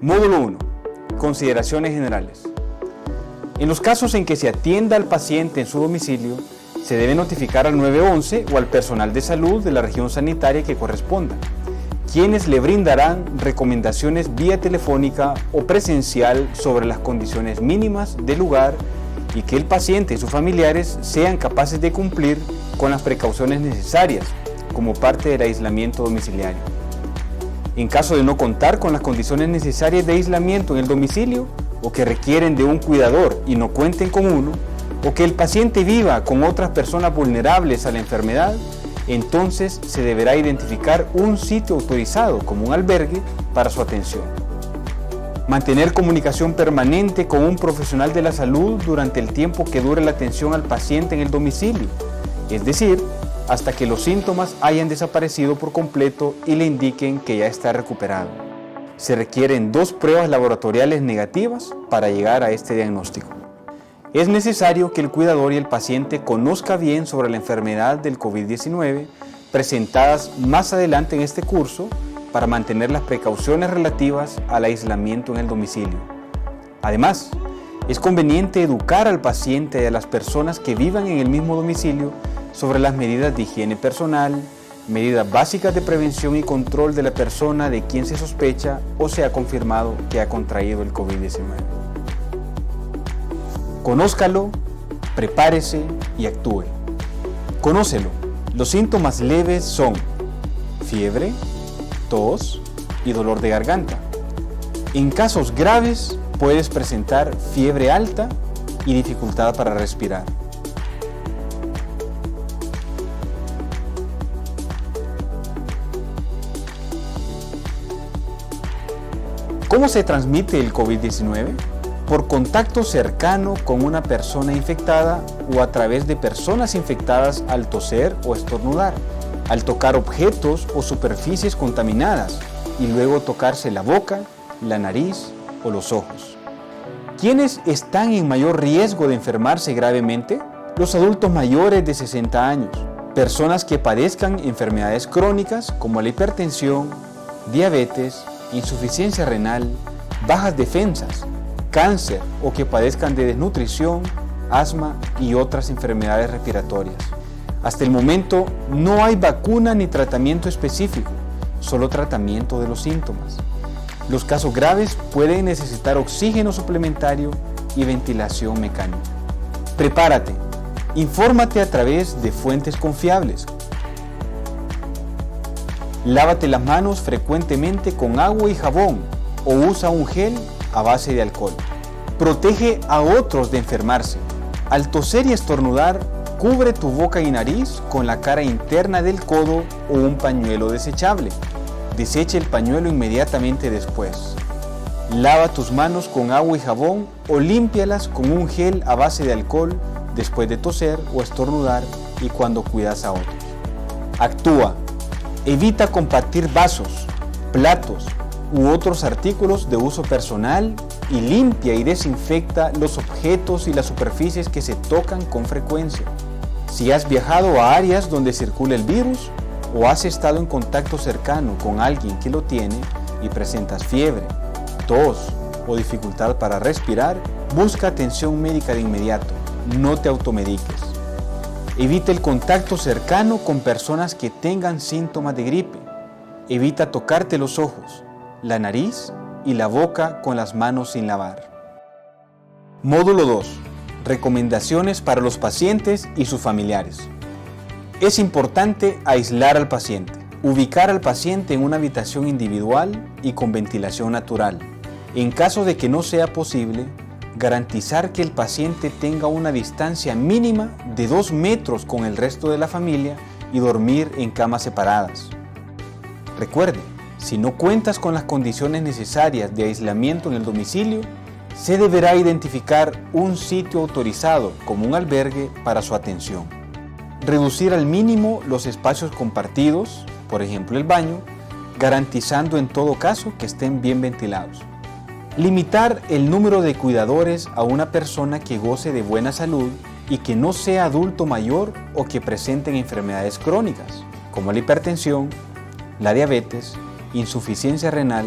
Módulo 1. Consideraciones generales. En los casos en que se atienda al paciente en su domicilio, se debe notificar al 911 o al personal de salud de la región sanitaria que corresponda, quienes le brindarán recomendaciones vía telefónica o presencial sobre las condiciones mínimas del lugar y que el paciente y sus familiares sean capaces de cumplir con las precauciones necesarias como parte del aislamiento domiciliario. En caso de no contar con las condiciones necesarias de aislamiento en el domicilio o que requieren de un cuidador y no cuenten con uno, o que el paciente viva con otras personas vulnerables a la enfermedad, entonces se deberá identificar un sitio autorizado como un albergue para su atención. Mantener comunicación permanente con un profesional de la salud durante el tiempo que dure la atención al paciente en el domicilio, es decir, hasta que los síntomas hayan desaparecido por completo y le indiquen que ya está recuperado. Se requieren 2 pruebas laboratoriales negativas para llegar a este diagnóstico. Es necesario que el cuidador y el paciente conozca bien sobre la enfermedad del COVID-19 presentadas más adelante en este curso para mantener las precauciones relativas al aislamiento en el domicilio. Además, es conveniente educar al paciente y a las personas que vivan en el mismo domicilio sobre las medidas de higiene personal, medidas básicas de prevención y control de la persona de quien se sospecha o se ha confirmado que ha contraído el COVID-19. Conózcalo, prepárese y actúe. Conócelo. Los síntomas leves son fiebre, tos y dolor de garganta. En casos graves puedes presentar fiebre alta y dificultad para respirar. ¿Cómo se transmite el COVID-19? Por contacto cercano con una persona infectada o a través de personas infectadas al toser o estornudar, al tocar objetos o superficies contaminadas y luego tocarse la boca, la nariz o los ojos. ¿Quiénes están en mayor riesgo de enfermarse gravemente? Los adultos mayores de 60 años, personas que padezcan enfermedades crónicas como la hipertensión, diabetes, insuficiencia renal, bajas defensas, cáncer o que padezcan de desnutrición, asma y otras enfermedades respiratorias. Hasta el momento no hay vacuna ni tratamiento específico, solo tratamiento de los síntomas. Los casos graves pueden necesitar oxígeno suplementario y ventilación mecánica. Prepárate, infórmate a través de fuentes confiables. Lávate las manos frecuentemente con agua y jabón o usa un gel a base de alcohol. Protege a otros de enfermarse. Al toser y estornudar, cubre tu boca y nariz con la cara interna del codo o un pañuelo desechable. Desecha el pañuelo inmediatamente después. Lava tus manos con agua y jabón o límpialas con un gel a base de alcohol después de toser o estornudar y cuando cuidas a otros. Actúa. Evita compartir vasos, platos u otros artículos de uso personal y limpia y desinfecta los objetos y las superficies que se tocan con frecuencia. Si has viajado a áreas donde circula el virus o has estado en contacto cercano con alguien que lo tiene y presentas fiebre, tos o dificultad para respirar, busca atención médica de inmediato. No te automediques. Evita el contacto cercano con personas que tengan síntomas de gripe. Evita tocarte los ojos, la nariz y la boca con las manos sin lavar. Módulo 2. Recomendaciones para los pacientes y sus familiares. Es importante aislar al paciente, ubicar al paciente en una habitación individual y con ventilación natural. En caso de que no sea posible, garantizar que el paciente tenga una distancia mínima de 2 metros con el resto de la familia y dormir en camas separadas. Recuerde, si no cuentas con las condiciones necesarias de aislamiento en el domicilio, se deberá identificar un sitio autorizado como un albergue para su atención. Reducir al mínimo los espacios compartidos, por ejemplo el baño, garantizando en todo caso que estén bien ventilados. Limitar el número de cuidadores a una persona que goce de buena salud y que no sea adulto mayor o que presenten enfermedades crónicas, como la hipertensión, la diabetes, insuficiencia renal,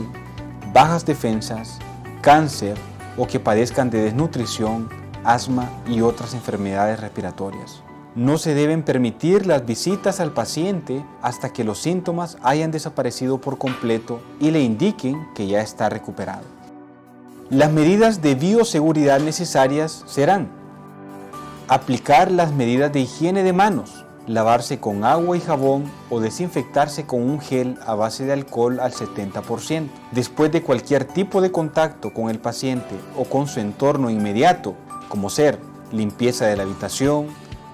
bajas defensas, cáncer o que padezcan de desnutrición, asma y otras enfermedades respiratorias. No se deben permitir las visitas al paciente hasta que los síntomas hayan desaparecido por completo y le indiquen que ya está recuperado. Las medidas de bioseguridad necesarias serán: aplicar las medidas de higiene de manos, lavarse con agua y jabón o desinfectarse con un gel a base de alcohol al 70%. Después de cualquier tipo de contacto con el paciente o con su entorno inmediato, como ser limpieza de la habitación,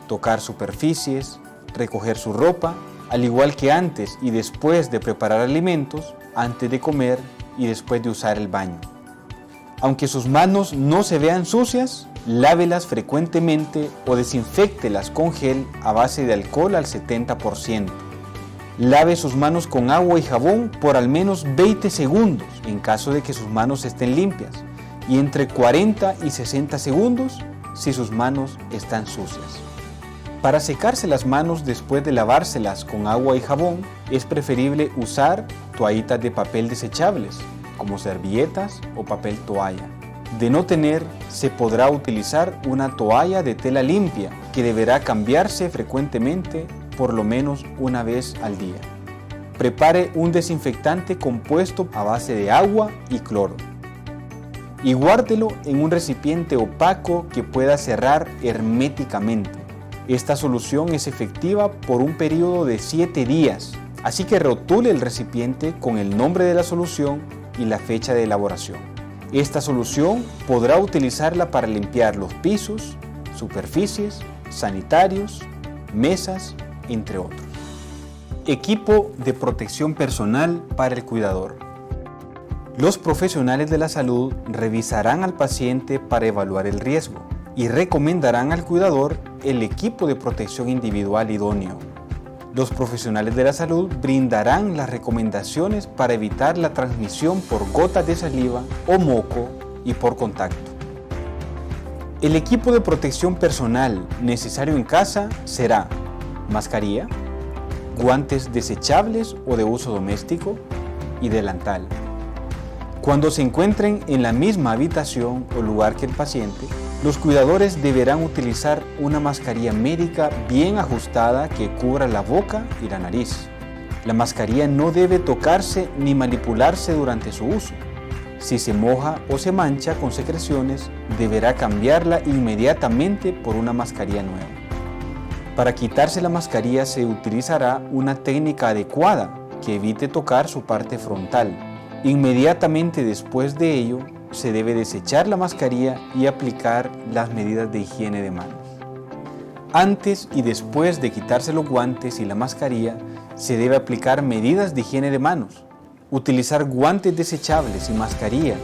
tocar superficies, recoger su ropa, al igual que antes y después de preparar alimentos, antes de comer y después de usar el baño. Aunque sus manos no se vean sucias, lávelas frecuentemente o desinféctelas con gel a base de alcohol al 70%. Lave sus manos con agua y jabón por al menos 20 segundos en caso de que sus manos estén limpias y entre 40 y 60 segundos si sus manos están sucias. Para secarse las manos después de lavárselas con agua y jabón, es preferible usar toallitas de papel desechables, como servilletas o papel toalla. De no tener, se podrá utilizar una toalla de tela limpia, que deberá cambiarse frecuentemente, por lo menos una vez al día. Prepare un desinfectante compuesto a base de agua y cloro y guárdelo en un recipiente opaco que pueda cerrar herméticamente. Esta solución es efectiva por un periodo de 7 días, así que rotule el recipiente con el nombre de la solución y la fecha de elaboración. Esta solución podrá utilizarla para limpiar los pisos, superficies, sanitarios, mesas, entre otros. Equipo de protección personal para el cuidador. Los profesionales de la salud revisarán al paciente para evaluar el riesgo y recomendarán al cuidador el equipo de protección individual idóneo. Los profesionales de la salud brindarán las recomendaciones para evitar la transmisión por gotas de saliva o moco y por contacto. El equipo de protección personal necesario en casa será mascarilla, guantes desechables o de uso doméstico y delantal. Cuando se encuentren en la misma habitación o lugar que el paciente, los cuidadores deberán utilizar una mascarilla médica bien ajustada que cubra la boca y la nariz. La mascarilla no debe tocarse ni manipularse durante su uso. Si se moja o se mancha con secreciones, deberá cambiarla inmediatamente por una mascarilla nueva. Para quitarse la mascarilla se utilizará una técnica adecuada que evite tocar su parte frontal. Inmediatamente después de ello, se debe desechar la mascarilla y aplicar las medidas de higiene de manos. Antes y después de quitarse los guantes y la mascarilla, se debe aplicar medidas de higiene de manos. Utilizar guantes desechables y mascarilla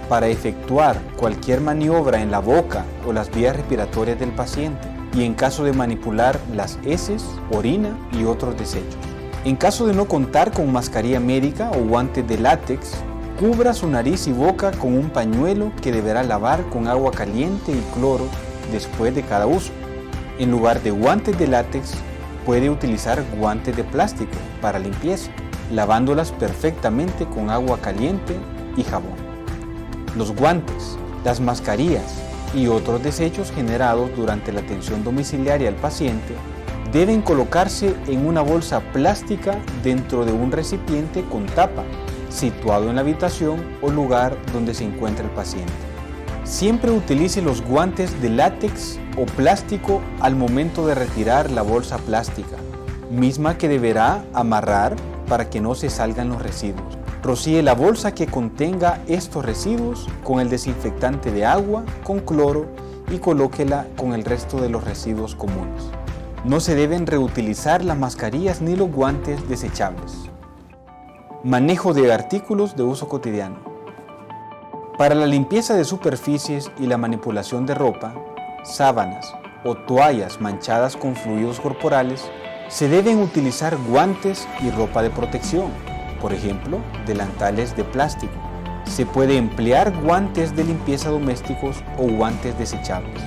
para efectuar cualquier maniobra en la boca o las vías respiratorias del paciente y en caso de manipular las heces, orina y otros desechos. En caso de no contar con mascarilla médica o guantes de látex, cubra su nariz y boca con un pañuelo que deberá lavar con agua caliente y cloro después de cada uso. En lugar de guantes de látex, puede utilizar guantes de plástico para limpieza, lavándolas perfectamente con agua caliente y jabón. Los guantes, las mascarillas y otros desechos generados durante la atención domiciliaria al paciente deben colocarse en una bolsa plástica dentro de un recipiente con tapa, situado en la habitación o lugar donde se encuentra el paciente. Siempre utilice los guantes de látex o plástico al momento de retirar la bolsa plástica, misma que deberá amarrar para que no se salgan los residuos. Rocíe la bolsa que contenga estos residuos con el desinfectante de agua con cloro y colóquela con el resto de los residuos comunes. No se deben reutilizar las mascarillas ni los guantes desechables. Manejo de artículos de uso cotidiano. Para la limpieza de superficies y la manipulación de ropa, sábanas o toallas manchadas con fluidos corporales, se deben utilizar guantes y ropa de protección, por ejemplo, delantales de plástico. Se puede emplear guantes de limpieza domésticos o guantes desechables.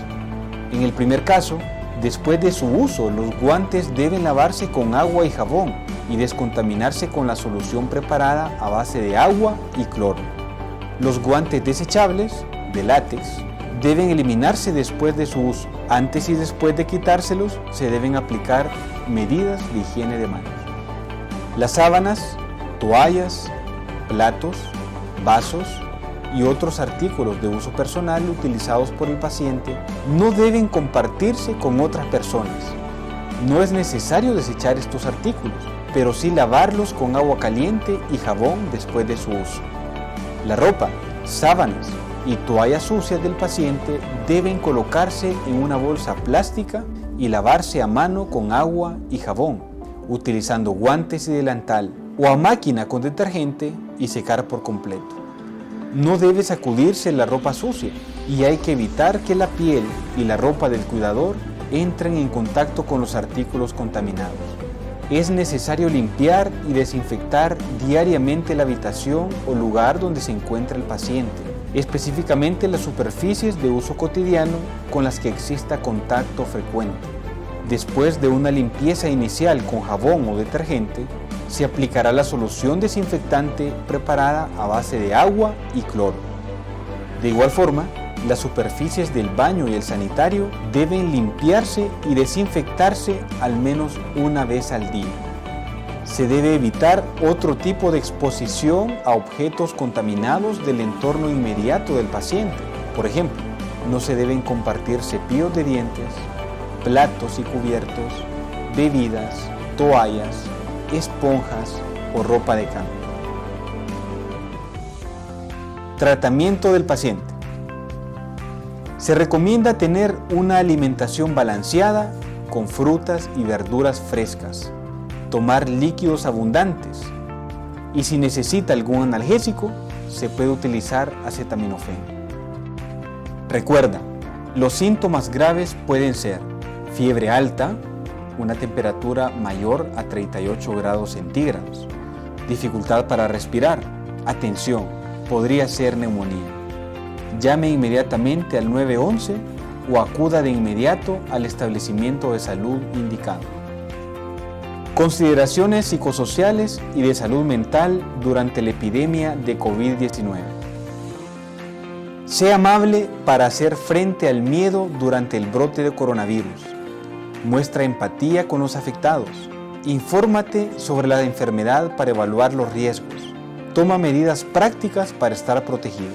En el primer caso, después de su uso, los guantes deben lavarse con agua y jabón y descontaminarse con la solución preparada a base de agua y cloro. Los guantes desechables, de látex, deben eliminarse después de su uso. Antes y después de quitárselos, se deben aplicar medidas de higiene de manos. Las sábanas, toallas, platos, vasos y otros artículos de uso personal utilizados por el paciente no deben compartirse con otras personas. No es necesario desechar estos artículos, pero sí lavarlos con agua caliente y jabón después de su uso. La ropa, sábanas y toallas sucias del paciente deben colocarse en una bolsa plástica y lavarse a mano con agua y jabón, utilizando guantes y delantal, o a máquina con detergente y secar por completo. No debe sacudirse la ropa sucia y hay que evitar que la piel y la ropa del cuidador entren en contacto con los artículos contaminados. Es necesario limpiar y desinfectar diariamente la habitación o lugar donde se encuentra el paciente, específicamente las superficies de uso cotidiano con las que exista contacto frecuente. Después de una limpieza inicial con jabón o detergente, se aplicará la solución desinfectante preparada a base de agua y cloro. De igual forma, las superficies del baño y el sanitario deben limpiarse y desinfectarse al menos una vez al día. Se debe evitar otro tipo de exposición a objetos contaminados del entorno inmediato del paciente. Por ejemplo, no se deben compartir cepillos de dientes, platos y cubiertos, bebidas, toallas, esponjas o ropa de cama. Tratamiento del paciente. Se recomienda tener una alimentación balanceada con frutas y verduras frescas, tomar líquidos abundantes y si necesita algún analgésico, se puede utilizar acetaminofén. Recuerda, los síntomas graves pueden ser fiebre alta, una temperatura mayor a 38 grados centígrados, dificultad para respirar, atención, podría ser neumonía. Llame inmediatamente al 911 o acuda de inmediato al establecimiento de salud indicado. Consideraciones psicosociales y de salud mental durante la epidemia de COVID-19. Sea amable para hacer frente al miedo durante el brote de coronavirus. Muestra empatía con los afectados. Infórmate sobre la enfermedad para evaluar los riesgos. Toma medidas prácticas para estar protegido.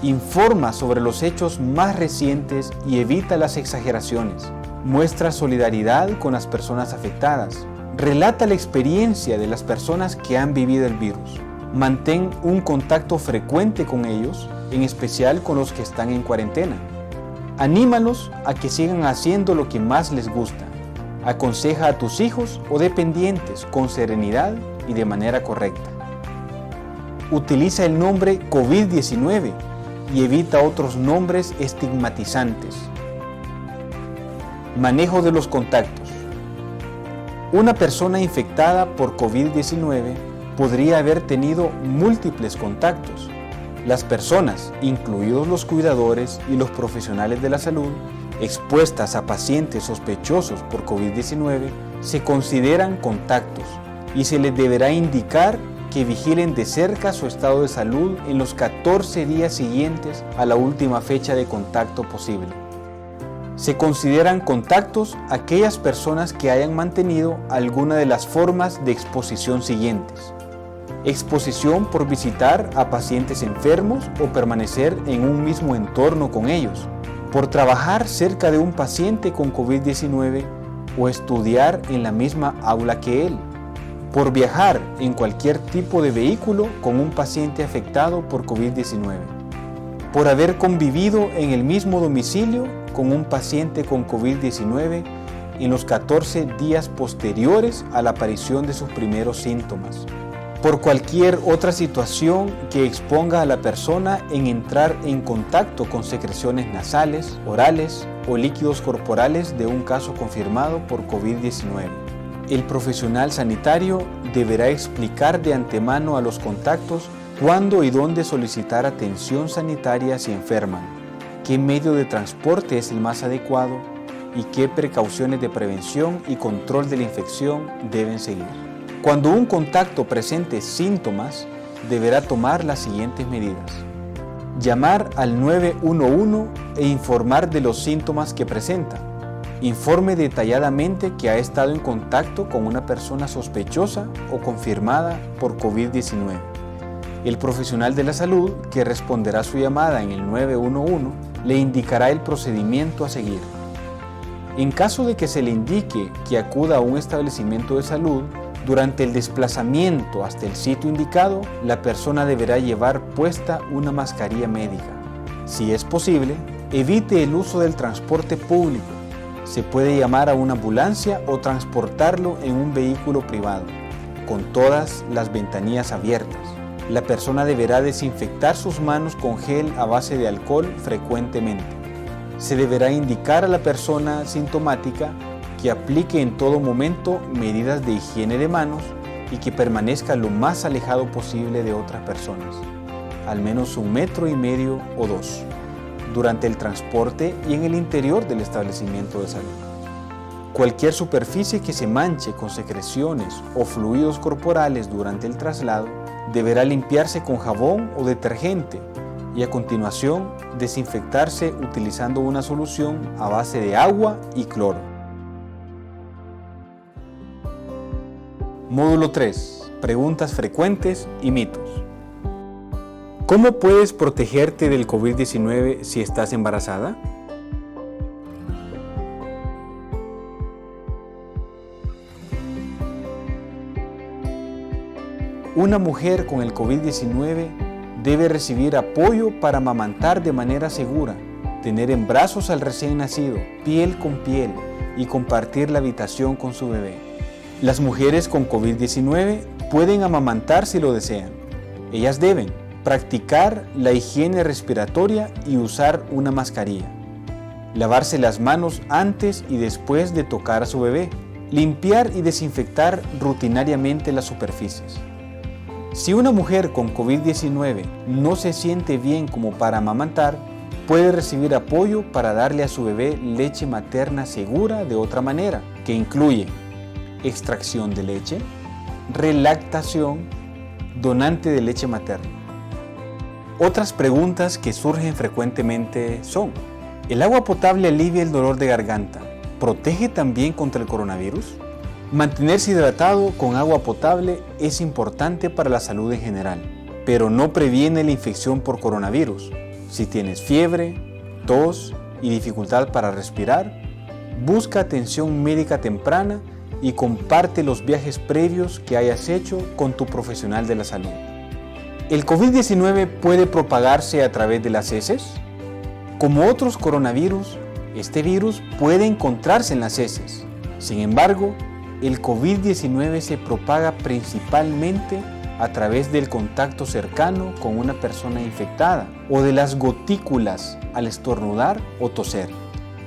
Informa sobre los hechos más recientes y evita las exageraciones. Muestra solidaridad con las personas afectadas. Relata la experiencia de las personas que han vivido el virus. Mantén un contacto frecuente con ellos, en especial con los que están en cuarentena. Anímalos a que sigan haciendo lo que más les gusta. Aconseja a tus hijos o dependientes con serenidad y de manera correcta. Utiliza el nombre COVID-19 y evita otros nombres estigmatizantes. Manejo de los contactos. Una persona infectada por COVID-19 podría haber tenido múltiples contactos. Las personas, incluidos los cuidadores y los profesionales de la salud, expuestas a pacientes sospechosos por COVID-19, se consideran contactos y se les deberá indicar que vigilen de cerca su estado de salud en los 14 días siguientes a la última fecha de contacto posible. Se consideran contactos aquellas personas que hayan mantenido alguna de las formas de exposición siguientes: exposición por visitar a pacientes enfermos o permanecer en un mismo entorno con ellos, por trabajar cerca de un paciente con COVID-19 o estudiar en la misma aula que él, por viajar en cualquier tipo de vehículo con un paciente afectado por COVID-19, por haber convivido en el mismo domicilio con un paciente con COVID-19 en los 14 días posteriores a la aparición de sus primeros síntomas, por cualquier otra situación que exponga a la persona en entrar en contacto con secreciones nasales, orales o líquidos corporales de un caso confirmado por COVID-19. El profesional sanitario deberá explicar de antemano a los contactos cuándo y dónde solicitar atención sanitaria si enferman, qué medio de transporte es el más adecuado y qué precauciones de prevención y control de la infección deben seguir. Cuando un contacto presente síntomas, deberá tomar las siguientes medidas: Llamar al 911 e informar de los síntomas que presenta. Informe detalladamente que ha estado en contacto con una persona sospechosa o confirmada por COVID-19. El profesional de la salud que responderá a su llamada en el 911 le indicará el procedimiento a seguir. En caso de que se le indique que acuda a un establecimiento de salud, durante el desplazamiento hasta el sitio indicado, la persona deberá llevar puesta una mascarilla médica. Si es posible, evite el uso del transporte público. Se puede llamar a una ambulancia o transportarlo en un vehículo privado, con todas las ventanillas abiertas. La persona deberá desinfectar sus manos con gel a base de alcohol frecuentemente. Se deberá indicar a la persona sintomática que aplique en todo momento medidas de higiene de manos y que permanezca lo más alejado posible de otras personas, al menos 1,5 metros o 2, durante el transporte y en el interior del establecimiento de salud. Cualquier superficie que se manche con secreciones o fluidos corporales durante el traslado deberá limpiarse con jabón o detergente y a continuación desinfectarse utilizando una solución a base de agua y cloro. Módulo 3. Preguntas frecuentes y mitos. ¿Cómo puedes protegerte del COVID-19 si estás embarazada? Una mujer con el COVID-19 debe recibir apoyo para amamantar de manera segura, tener en brazos al recién nacido, piel con piel, y compartir la habitación con su bebé. Las mujeres con COVID-19 pueden amamantar si lo desean. Ellas deben practicar la higiene respiratoria y usar una mascarilla. Lavarse las manos antes y después de tocar a su bebé. Limpiar y desinfectar rutinariamente las superficies. Si una mujer con COVID-19 no se siente bien como para amamantar, puede recibir apoyo para darle a su bebé leche materna segura de otra manera, que incluye extracción de leche, relactación, donante de leche materna. Otras preguntas que surgen frecuentemente son: ¿el agua potable alivia el dolor de garganta? ¿Protege también contra el coronavirus? Mantenerse hidratado con agua potable es importante para la salud en general, pero no previene la infección por coronavirus. Si tienes fiebre, tos y dificultad para respirar, busca atención médica temprana y comparte los viajes previos que hayas hecho con tu profesional de la salud. ¿El COVID-19 puede propagarse a través de las heces? Como otros coronavirus, este virus puede encontrarse en las heces. Sin embargo, el COVID-19 se propaga principalmente a través del contacto cercano con una persona infectada o de las gotículas al estornudar o toser.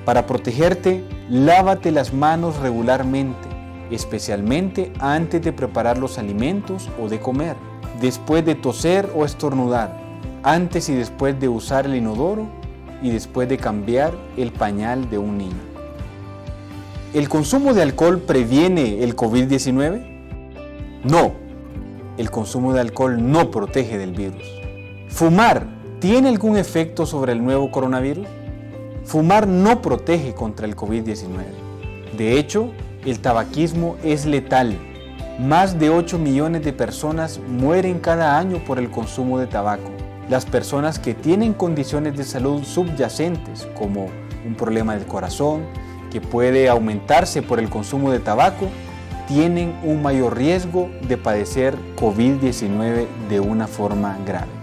Para protegerte, lávate las manos regularmente, especialmente antes de preparar los alimentos o de comer, después de toser o estornudar, antes y después de usar el inodoro y después de cambiar el pañal de un niño. ¿El consumo de alcohol previene el COVID-19? No, el consumo de alcohol no protege del virus. ¿Fumar tiene algún efecto sobre el nuevo coronavirus? Fumar no protege contra el COVID-19. De hecho, el tabaquismo es letal. Más de 8 millones de personas mueren cada año por el consumo de tabaco. Las personas que tienen condiciones de salud subyacentes, como un problema del corazón, que puede aumentarse por el consumo de tabaco, tienen un mayor riesgo de padecer COVID-19 de una forma grave.